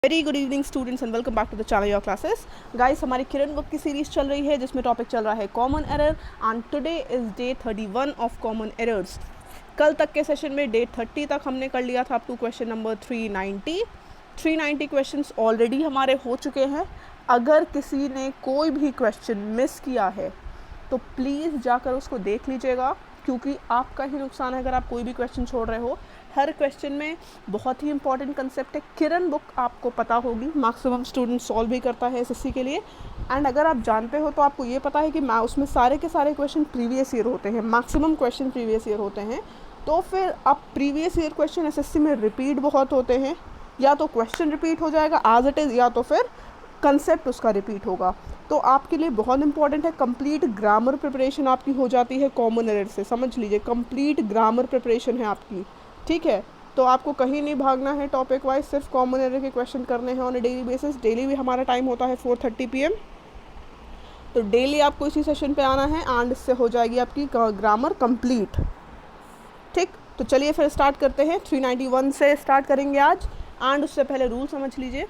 Very good evening students and welcome back to the channel your classes. Guys, हमारी Kiran book की series चल रही है जिसमें टॉपिक चल रहा है common error and today is day 31 of common errors. कल तक के सेशन में डे 30 तक हमने कर लिया था up to question number 390 questions already हमारे हो चुके हैं। अगर किसी ने कोई भी क्वेश्चन मिस किया है तो प्लीज़ जाकर उसको देख लीजिएगा, क्योंकि आपका ही नुकसान है अगर आप कोई भी क्वेश्चन छोड़ रहे हो। हर क्वेश्चन में बहुत ही इंपॉर्टेंट कंसेप्ट है। किरण बुक आपको पता होगी, मैक्सिमम स्टूडेंट सॉल्व भी करता है एसएससी के लिए। एंड अगर आप जानते हो तो आपको ये पता है कि उसमें सारे के सारे क्वेश्चन प्रीवियस ईयर होते हैं, मैक्सिमम क्वेश्चन प्रीवियस ईयर होते हैं। तो फिर अब प्रीवियस ईयर क्वेश्चन एसएससी में रिपीट बहुत होते हैं, या तो क्वेश्चन रिपीट हो जाएगा एज इट इज़, या तो फिर कंसेप्ट उसका रिपीट होगा। तो आपके लिए बहुत इंपॉर्टेंट है, कंप्लीट ग्रामर प्रिपरेशन आपकी हो जाती है कॉमन एरर से। समझ लीजिए, कंप्लीट ग्रामर प्रिपरेशन है आपकी, ठीक है। तो आपको कहीं नहीं भागना है टॉपिक वाइज, सिर्फ कॉमन एरर के क्वेश्चन करने हैं on A daily basis. Daily भी हमारा टाइम होता है 4:30 PM। तो डेली आपको इसी सेशन पे आना है एंड इससे हो जाएगी आपकी ग्रामर कंप्लीट, ठीक। तो चलिए फिर स्टार्ट करते हैं। 391 से स्टार्ट करेंगे आज। एंड उससे पहले रूल समझ लीजिए,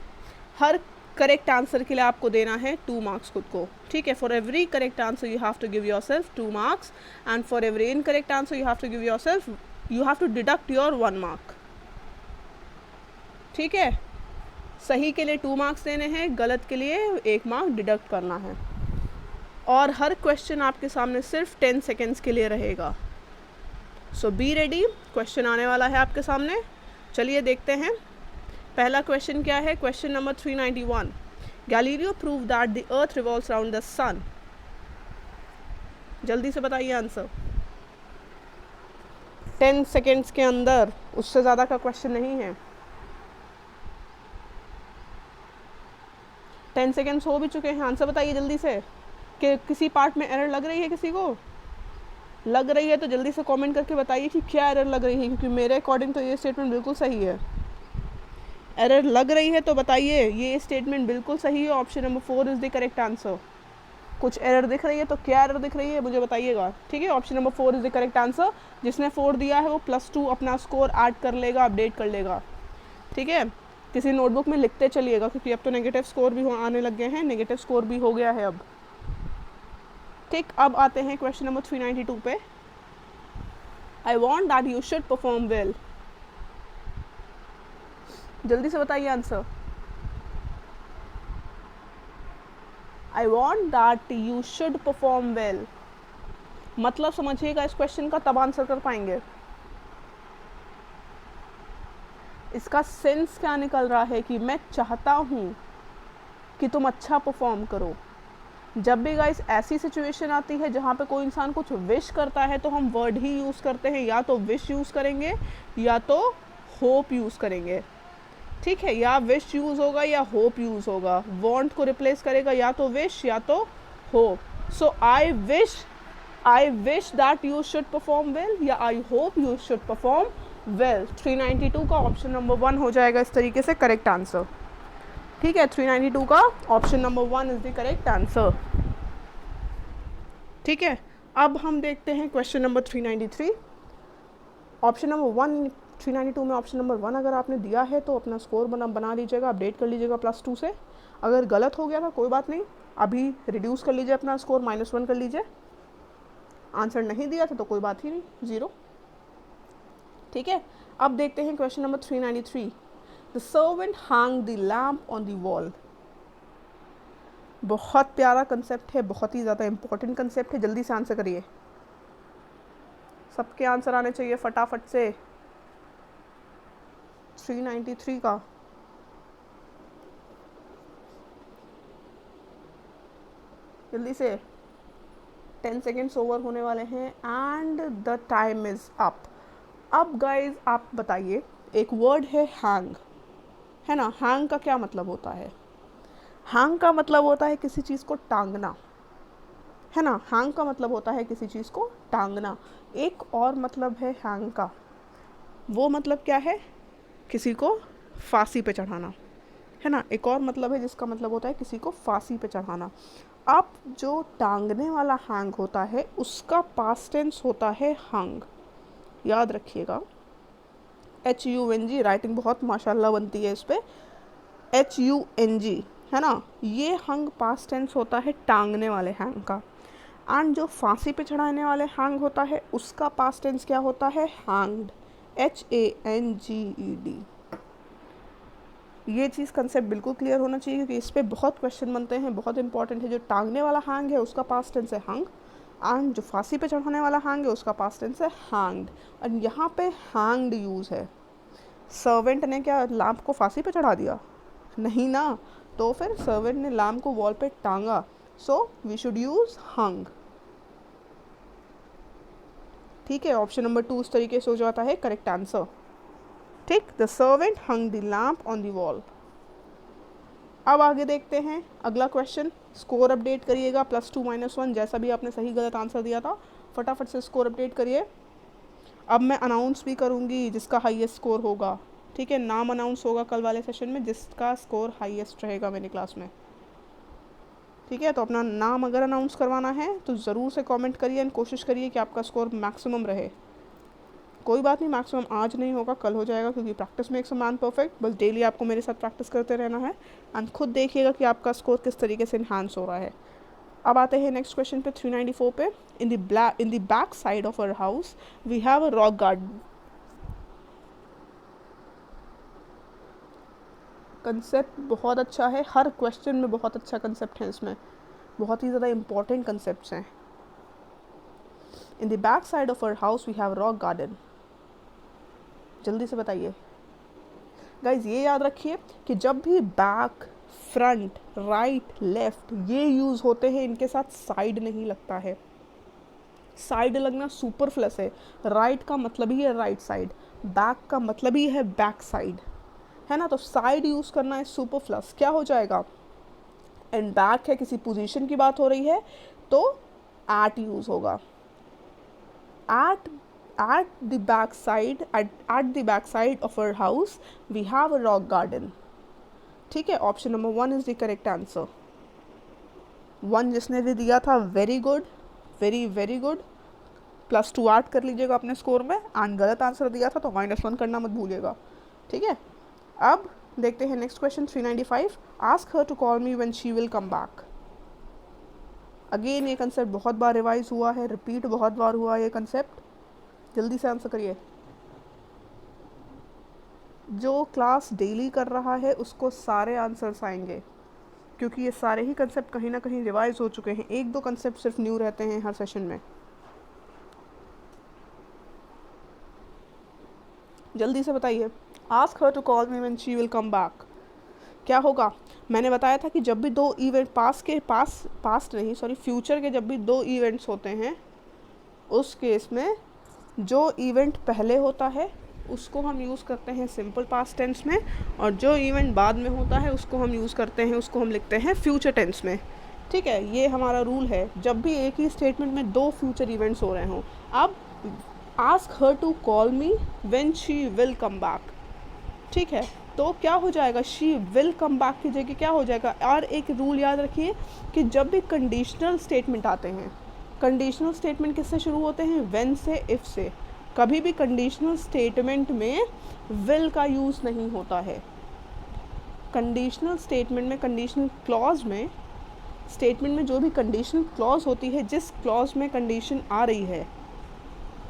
हर करेक्ट आंसर के लिए आपको देना है 2 मार्क्स खुद को, ठीक है। For every correct answer you have to give yourself 2 marks and for every incorrect answer you have to give yourself, you have to deduct your 1 mark, ठीक है। सही के लिए 2 मार्क्स देने हैं, गलत के लिए 1 मार्क डिडक्ट करना है। और हर क्वेश्चन आपके सामने सिर्फ 10 सेकेंड्स के लिए रहेगा। सो बी रेडी, क्वेश्चन आने वाला है आपके सामने। चलिए देखते हैं पहला क्वेश्चन क्या है। Question number 391, Galileo prove that the earth revolves around the sun. जल्दी से बताइए आंसर, 10 सेकेंड्स के अंदर, उससे ज़्यादा का क्वेश्चन नहीं है। 10 सेकेंड्स हो भी चुके हैं, आंसर बताइए जल्दी से। कि किसी पार्ट में एरर लग रही है, किसी को लग रही है तो जल्दी से कमेंट करके बताइए कि क्या एरर लग रही है, क्योंकि मेरे अकॉर्डिंग तो ये स्टेटमेंट बिल्कुल सही है। एरर लग रही है तो बताइए, ये स्टेटमेंट बिल्कुल सही है। Option number 4 is the correct answer. कुछ एरर दिख रही है तो क्या एरर दिख रही है मुझे बताइएगा, ठीक है। Option number 4 is the correct answer. जिसने 4 दिया है वो +2 अपना स्कोर ऐड कर लेगा, अपडेट कर लेगा, ठीक है। किसी नोटबुक में लिखते चलिएगा, क्योंकि अब तो नेगेटिव स्कोर भी आने लग गए हैं, नेगेटिव स्कोर भी हो गया है अब, ठीक। अब आते हैं क्वेश्चन नंबर 392 पे। I want that you should perform well. जल्दी से बताइए answer. I want that you should perform well, मतलब समझिएगा इस क्वेश्चन का, तब आंसर कर पाएंगे। इसका सेंस क्या निकल रहा है कि मैं चाहता हूँ कि तुम अच्छा परफॉर्म करो। जब भी गाइस ऐसी सिचुएशन आती है जहाँ पे कोई इंसान कुछ विश करता है तो हम वर्ड ही यूज़ करते हैं, या तो विश यूज़ करेंगे या तो होप यूज़ करेंगे, ठीक है। या विश यूज़ होगा या होप यूज़ होगा। वांट को रिप्लेस करेगा या तो विश या तो hope. So I wish that you should perform well या I hope you should perform well. 392 का ऑप्शन नंबर 1 हो जाएगा इस तरीके से करेक्ट आंसर, ठीक है। 392 का option number 1 is the correct answer, ठीक है। अब हम देखते हैं क्वेश्चन नंबर 393। ऑप्शन नंबर 1 392 में ऑप्शन नंबर 1 अगर आपने दिया है तो अपना स्कोर बना लीजिएगा, अपडेट कर लीजिएगा +2 से। अगर गलत हो गया था कोई बात नहीं, अभी रिड्यूस कर लीजिए अपना स्कोर, -1 कर लीजिए। आंसर नहीं दिया था तो कोई बात ही नहीं, 0, ठीक है। अब देखते हैं question number 393। The servant hang the lamp on the wall. बहुत प्यारा कंसेप्ट है, बहुत ही ज़्यादा इंपॉर्टेंट कंसेप्ट है। जल्दी से आंसर करिए, सबके आंसर आने चाहिए फटाफट से। 393 का जल्दी से, 10 सेकेंड्स ओवर होने वाले हैं and the time is up. अब गाइज आप बताइए, एक वर्ड है हैंग, है ना। हैंग का क्या मतलब होता है? हैंग का मतलब होता है किसी चीज़ को टांगना, है ना। हैंग का मतलब होता है किसी चीज़ को टांगना। एक और मतलब है हैंग का, वो मतलब क्या है? किसी को फांसी पे चढ़ाना, है ना। एक और मतलब है जिसका मतलब होता है किसी को फांसी पे चढ़ाना। अब जो टांगने वाला हैंग होता है उसका पास्ट टेंस होता है हंग, याद रखिएगा। HUNG राइटिंग बहुत माशाल्लाह बनती है इस पर। HUNG, है ना, ये हंग पास्ट टेंस होता है टांगने वाले हैंग का। एंड जो फांसी पे चढ़ाने वाले हैंग होता है उसका पास्ट टेंस क्या होता है, हैंग्ड, HANGED। ये चीज़ कंसेप्ट बिल्कुल क्लियर होना चाहिए क्योंकि इस पर बहुत क्वेश्चन बनते हैं, बहुत इंपॉर्टेंट है। जो टांगने वाला हैंग है उसका पास्ट टेंस है हंग, एंड जो फांसी पे चढ़ाने वाला हैंग है उसका पास्ट टेंस है हैंग्ड। और यहाँ पे हैंग्ड यूज़ है। सर्वेंट ने क्या लैम्प को फांसी पे चढ़ा दिया? नहीं ना, तो फिर सर्वेंट ने लैम्प को वॉल पे टांगा, सो वी शुड यूज़ हंग। ठीक है, ऑप्शन नंबर 2 इस तरीके से हो जाता है करेक्ट आंसर। ठीक, the servant hung the lamp on the wall. अब आगे देखते हैं अगला क्वेश्चन। स्कोर अपडेट करिएगा, +2 -1, जैसा भी आपने सही गलत आंसर दिया था फटाफट से स्कोर अपडेट करिए। अब मैं अनाउंस भी करूँगी जिसका हाईएस्ट स्कोर होगा। ठीक है, नाम अनाउंस होगा कल वाले सेशन में जिसका स्कोर हाईएस्ट रहेगा मेरी क्लास में। ठीक है, तो अपना नाम अगर अनाउंस करवाना है तो ज़रूर से कमेंट करिए एंड कोशिश करिए कि आपका स्कोर मैक्सिमम रहे। कोई बात नहीं, मैक्सिमम आज नहीं होगा, कल हो जाएगा, क्योंकि practice makes a man perfect. बस डेली आपको मेरे साथ प्रैक्टिस करते रहना है एंड खुद देखिएगा कि आपका स्कोर किस तरीके से इन्हांस हो रहा है। अब आते हैं नेक्स्ट क्वेश्चन पे, 394 पे। In the back side of our house we have a rock garden. Concept बहुत अच्छा है, हर क्वेश्चन में बहुत अच्छा कंसेप्ट है, इसमें बहुत ही ज़्यादा इंपॉर्टेंट कंसेप्ट्स हैं। In the back side of our house we have rock garden. जल्दी से बताइए गाइज। ये याद रखिए कि जब भी बैक, फ्रंट, राइट, लेफ्ट ये यूज़ होते हैं, इनके साथ साइड नहीं लगता है। साइड लगना सुपरफ्लस है। राइट का मतलब ही है राइट साइड, बैक का मतलब ही है बैक साइड, है ना। तो साइड यूज़ करना है सुपरफ्लस, क्या हो जाएगा? एंड बैक है, किसी पोजीशन की बात हो रही है तो एट यूज़ होगा। at the back side of our house we have a rock garden। ठीक है, option number 1 is the correct answer. 1 जिसने भी दिया था very good, very very good. +2 add कर लीजिएगा अपने स्कोर में, एंड गलत आंसर दिया था तो -1 करना मत भूलिएगा। ठीक है, अब देखते हैं next question 395। Ask her to call me when she will come back. Again ये कंसेप्ट बहुत बार रिवाइज हुआ है, रिपीट बहुत बार हुआ है ये कंसेप्ट। जल्दी से आंसर करिए। जो क्लास डेली कर रहा है उसको सारे आंसर्स आएंगे, क्योंकि ये सारे ही कंसेप्ट कहीं ना कहीं रिवाइज हो चुके हैं। 1-2 कंसेप्ट सिर्फ न्यू रहते हैं हर सेशन में। जल्दी से बताइए। Ask her to call me when she will come back. क्या होगा? मैंने बताया था कि जब भी 2 इवेंट फ्यूचर के जब भी 2 इवेंट्स होते हैं उस केस में जो इवेंट पहले होता है उसको हम यूज़ करते हैं सिंपल पास्ट टेंस में, और जो इवेंट बाद में होता है उसको हम लिखते हैं फ्यूचर टेंस में। ठीक है, ये हमारा रूल है जब भी एक ही स्टेटमेंट में 2 फ्यूचर इवेंट्स हो रहे हों। अब ask her to call me when she will come back. ठीक है, तो क्या हो जाएगा? शी विल कम बैक की जगह क्या हो जाएगा? और एक रूल याद रखिए कि जब भी कंडीशनल स्टेटमेंट आते हैं, कंडीशनल स्टेटमेंट किससे शुरू होते हैं? व्हेन से, इफ़ से। कभी भी कंडीशनल स्टेटमेंट में विल का यूज़ नहीं होता है। कंडीशनल स्टेटमेंट में, कंडीशनल क्लॉज में, स्टेटमेंट में जो भी कंडीशनल क्लॉज होती है, जिस क्लॉज में कंडीशन आ रही है,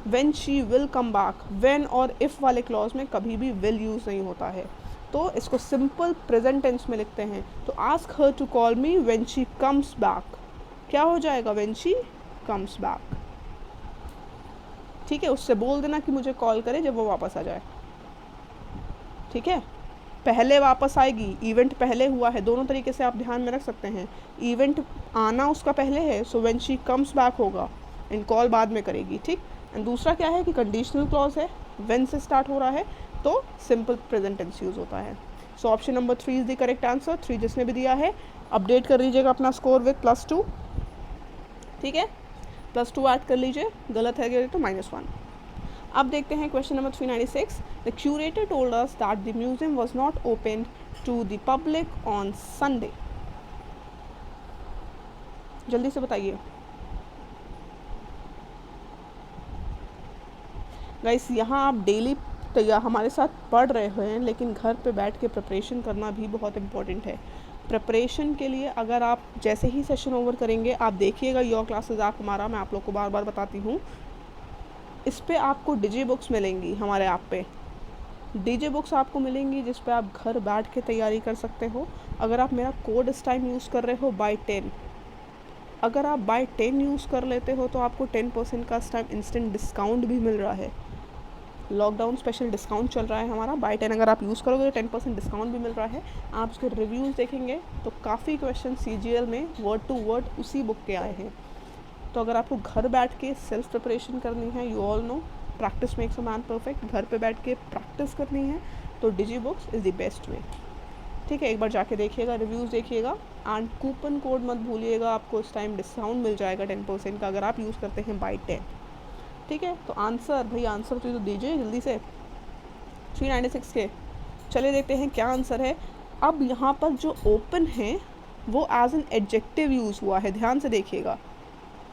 when she will come back, when और इफ़ वाले क्लॉज में कभी भी विल यूज़ नहीं होता है। तो इसको सिंपल प्रेजेंट टेंस में लिखते हैं। तो ask her to call me when she comes back, क्या हो जाएगा? When she comes back. ठीक है, उससे बोल देना कि मुझे कॉल करे जब वो वापस आ जाए। ठीक है, पहले वापस आएगी, इवेंट पहले हुआ है, दोनों तरीके से आप ध्यान में रख सकते हैं। इवेंट आना उसका पहले है, so when she comes back होगा, एंड कॉल बाद में करेगी। ठीक, एंड दूसरा क्या है कि कंडीशनल क्लॉज है, व्हेन से स्टार्ट हो रहा है तो सिंपल प्रेजेंट टेंस यूज़ होता है। सो option number 3 is the correct answer. 3 जिसने भी दिया है अपडेट कर लीजिएगा अपना स्कोर विथ +2। ठीक है, +2 ऐड कर लीजिए, गलत है तो -1। अब देखते हैं question number 396। The curator told us that the museum was not open to the public on Sunday. जल्दी से बताइए गाइस। यहाँ आप डेली तो या हमारे साथ पढ़ रहे हैं लेकिन घर पे बैठ के प्रिपरेशन करना भी बहुत इम्पोर्टेंट है। प्रिपरेशन के लिए अगर आप जैसे ही सेशन ओवर करेंगे, आप देखिएगा योर क्लासेस ऐप हमारा, मैं आप लोग को बार बार बताती हूँ, इस पे आपको डिजी बुक्स मिलेंगी। हमारे ऐप पे डीजे बुक्स आपको मिलेंगी जिस पे आप घर बैठ के तैयारी कर सकते हो। अगर आप मेरा कोड इस टाइम यूज़ कर रहे हो बाय 10, अगर आप बाय 10 यूज़ कर लेते हो तो आपको 10% का इस टाइम इंस्टेंट डिस्काउंट भी मिल रहा है। लॉकडाउन स्पेशल डिस्काउंट चल रहा है हमारा, बाय 10 अगर आप यूज़ करोगे तो 10% डिस्काउंट भी मिल रहा है। आप उसके रिव्यूज़ देखेंगे तो काफ़ी क्वेश्चन CGL में वर्ड टू वर्ड उसी बुक के आए हैं। तो अगर आपको घर बैठ के सेल्फ प्रिपरेशन करनी है, you all know practice makes a man perfect, घर पे बैठ के प्रैक्टिस करनी है तो Digi Books is the best way. ठीक है, एक बार जाके देखिएगा, रिव्यूज़ देखिएगा एंड कूपन कोड मत भूलिएगा, आपको इस टाइम डिस्काउंट मिल जाएगा 10% का अगर आप यूज़ करते हैं बाय 10। ठीक है, तो आंसर भाई, आंसर तो दीजिए जल्दी से 396 के। चलिए देखते हैं क्या आंसर है। अब यहाँ पर जो ओपन है वो एज एन एडजेक्टिव यूज़ हुआ है, ध्यान से देखिएगा।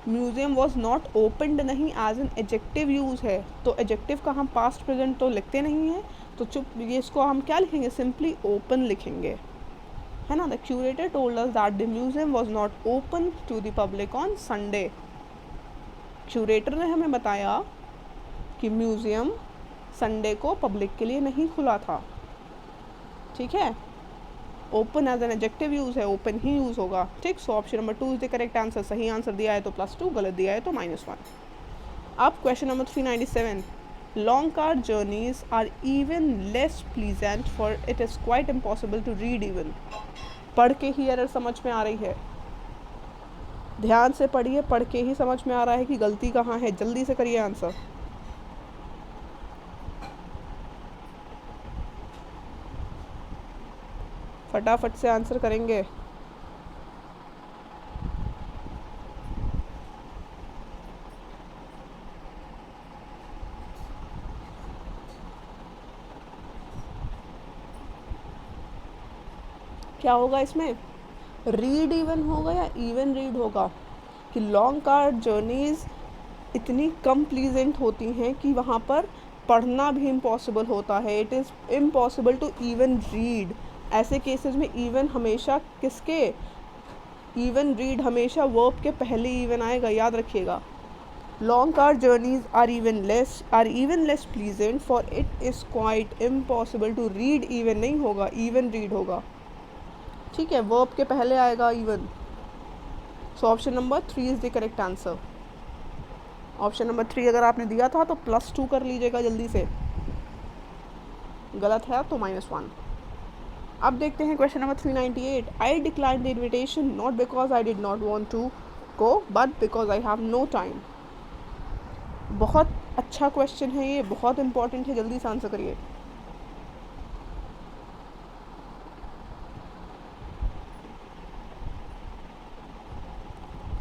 म्यूज़ियम वॉज नॉट ओपनड नहीं, एज एन एडजेक्टिव यूज़ है। तो एडजेक्टिव का हम पास्ट प्रेजेंट तो लिखते नहीं हैं, तो चुप ये इसको हम क्या लिखेंगे, सिंपली ओपन लिखेंगे, है ना। The curator told us that the museum was not open to the public on Sunday. Curator ने हमें बताया कि म्यूज़ियम संडे को पब्लिक के लिए नहीं खुला था। ठीक है, open as an adjective use है, ओपन ही यूज़ होगा। ठीक, so option number 2 is the correct answer. सही आंसर दिया है तो +2, गलत दिया है तो -1। अब question number 397, long car journeys are even less pleasant for it is quite impossible to read even. पढ़ के ही एरर समझ में आ रही है, ध्यान से पढ़िए, पढ़ के ही समझ में आ रहा है कि गलती कहाँ है। जल्दी से करिए आंसर। फटाफट से आंसर करेंगे। क्या होगा इसमें, रीड इवन होगा या इवन रीड होगा? कि लॉन्ग कार जर्नीज़ इतनी कम प्लीजेंट होती हैं कि वहाँ पर पढ़ना भी इम्पॉसिबल होता है। It is impossible to even read. ऐसे केसेस में इवन हमेशा किसके, इवन रीड हमेशा वर्ब के पहले इवन आएगा, याद रखिएगा। Long car journeys are even less pleasant for it is quite impossible to read even नहीं होगा, इवन रीड होगा। ठीक है, वर्ब के पहले आएगा even. So option number 3 is the correct answer. Option number 3 अगर आपने दिया था तो +2 कर लीजिएगा जल्दी से, गलत है तो -1। अब देखते हैं question number 398, I decline the invitation not because I did not want to go but because I have no time. बहुत अच्छा क्वेश्चन है ये, बहुत इंपॉर्टेंट है, जल्दी से आंसर करिए।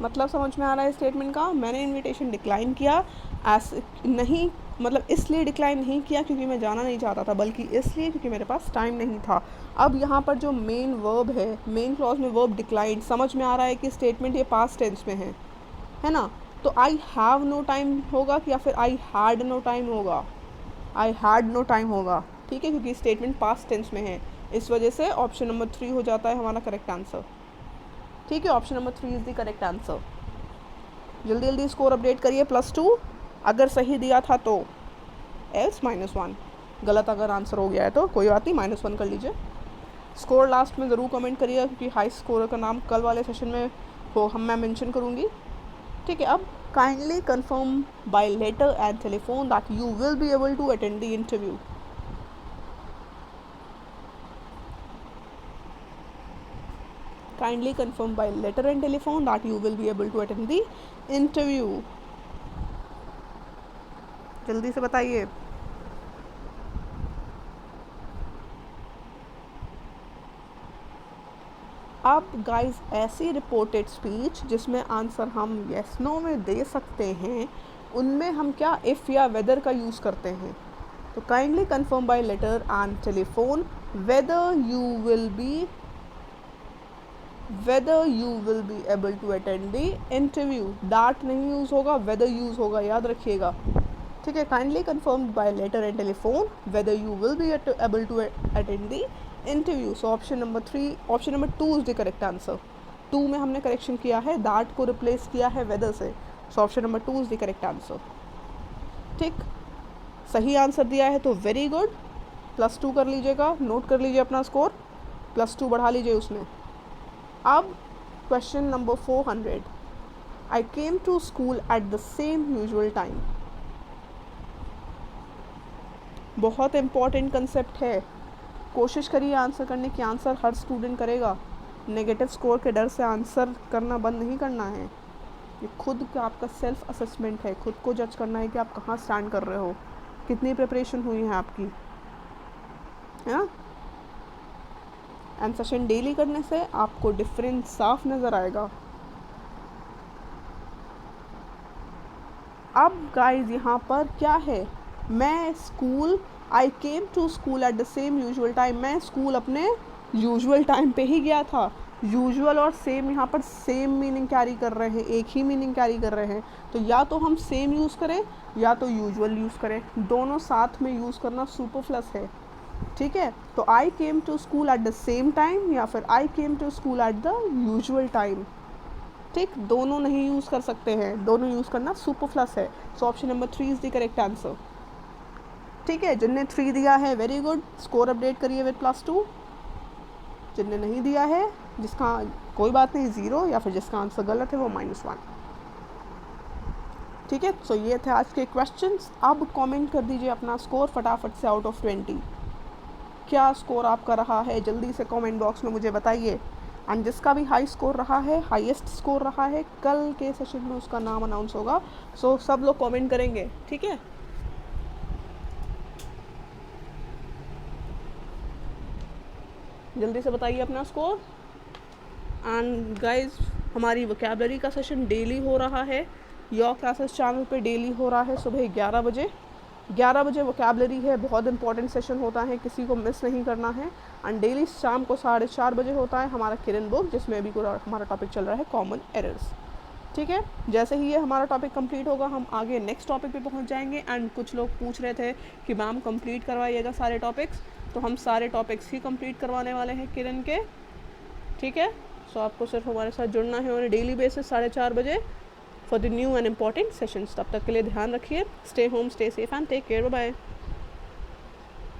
मतलब समझ में आ रहा है स्टेटमेंट का, मैंने इनविटेशन डिक्लाइन किया ऐसे नहीं, मतलब इसलिए डिक्लाइन नहीं किया क्योंकि मैं जाना नहीं चाहता था, बल्कि इसलिए क्योंकि मेरे पास टाइम नहीं था। अब यहाँ पर जो मेन वर्ब है, मेन क्लॉज में वर्ब डिक्लाइन, समझ में आ रहा है कि स्टेटमेंट ये पास्ट टेंस में है ना। तो आई हैव नो टाइम होगा या फिर आई हैड नो टाइम होगा, आई हैड नो टाइम होगा। ठीक है, क्योंकि स्टेटमेंट पास्ट टेंस में है, इस वजह से ऑप्शन नंबर 3 हो जाता है हमारा करेक्ट आंसर। ठीक है, option number 3 is the correct answer. जल्दी जल्दी स्कोर अपडेट करिए, +2 अगर सही दिया था तो, एल्स -1। गलत अगर आंसर हो गया है तो कोई बात नहीं, -1 कर लीजिए। स्कोर लास्ट में ज़रूर कमेंट करिएगा क्योंकि हाई स्कोर का नाम कल वाले सेशन में मैं मेंशन करूँगी। ठीक है, अब kindly confirm by letter and telephone that you will be able to attend the interview. Kindly confirm by letter and telephone that you will be able to attend the interview. जल्दी से बताइए। अब guys ऐसी reported speech जिसमें answer हम yes no में दे सकते हैं, उनमें हम क्या इफ़ या वेदर का यूज़ करते हैं। तो kindly confirm by letter and telephone whether you will be able to attend the interview। That नहीं यूज़ होगा, whether यूज़ होगा, याद रखिएगा। ठीक है, kindly confirm by letter and telephone whether you will be able to attend the interview. So option number 2 is the correct answer. 2 में हमने correction किया है, दैट को रिप्लेस किया है वेदर से। सो option number 2 is the correct answer. ठीक, सही आंसर दिया है तो वेरी गुड, +2 कर लीजिएगा, नोट कर लीजिए अपना स्कोर, +2 बढ़ा लीजिए उसमें। अब question number 400, I came to school at the same usual time. बहुत इम्पॉर्टेंट कंसेप्ट है, कोशिश करिए आंसर करने की। आंसर हर स्टूडेंट करेगा, नेगेटिव स्कोर के डर से आंसर करना बंद नहीं करना है। ये खुद का आपका सेल्फ असेसमेंट है, खुद को जज करना है कि आप कहाँ स्टैंड कर रहे हो, कितनी प्रिपरेशन हुई है आपकी, है ना। एंड सेशन डेली करने से आपको डिफरेंस साफ नज़र आएगा। अब गाइस यहाँ पर क्या है, मैं school, I came to school at the same usual time, मैं स्कूल अपने यूजुअल टाइम पे ही गया था। यूजुअल और सेम यहाँ पर सेम मीनिंग कैरी कर रहे हैं, एक ही मीनिंग कैरी कर रहे हैं। तो या तो हम सेम यूज़ करें या तो यूजुअल यूज़ करें, दोनों साथ में यूज़ करना सुपरफ्लस है। ठीक है, तो I came to school at the same time या फिर I came to school at the usual time. ठीक, दोनों नहीं यूज़ कर सकते हैं, दोनों यूज़ करना सुपरफ्लस है। सो option number 3 is the correct answer. ठीक है, जिनने 3 दिया है वेरी गुड, स्कोर अपडेट करिए विद +2। जिनने नहीं दिया है, जिसका कोई बात नहीं, 0, या फिर जिसका आंसर गलत है वो -1। ठीक है, सो ये थे आज के क्वेश्चंस। अब कमेंट कर दीजिए अपना स्कोर फटाफट से आउट ऑफ 20। क्या स्कोर आपका रहा है, जल्दी से कमेंट बॉक्स में मुझे बताइए। एंड जिसका भी हाई स्कोर रहा है, हाईएस्ट स्कोर रहा है, कल के सेशन में उसका नाम अनाउंस होगा। सो सब लोग कमेंट करेंगे, ठीक है। जल्दी से बताइए अपना स्कोर। एंड गाइज, हमारी वोकैबलरी का सेशन डेली हो रहा है, योर क्लासेस चैनल पे डेली हो रहा है सुबह 11 बजे। 11 बजे वोकैबलरी है, बहुत इंपॉर्टेंट सेशन होता है, किसी को मिस नहीं करना है। एंड डेली शाम को 4:30 बजे होता है हमारा किरण बुक, जिसमें अभी हमारा टॉपिक चल रहा है कॉमन एरर्स। ठीक है, जैसे ही ये हमारा टॉपिक कंप्लीट होगा हम आगे नेक्स्ट टॉपिक पे पहुंच जाएंगे। एंड कुछ लोग पूछ रहे थे कि मैम कंप्लीट करवाइएगा सारे टॉपिक्स, तो हम सारे टॉपिक्स ही कंप्लीट करवाने वाले हैं किरण के। ठीक है, सो आपको सिर्फ हमारे साथ जुड़ना है ऑन डेली बेसिस 4:30 बजे for the new and important sessions. तब तक के लिए ध्यान रखिए, stay home, stay safe and take care, bye.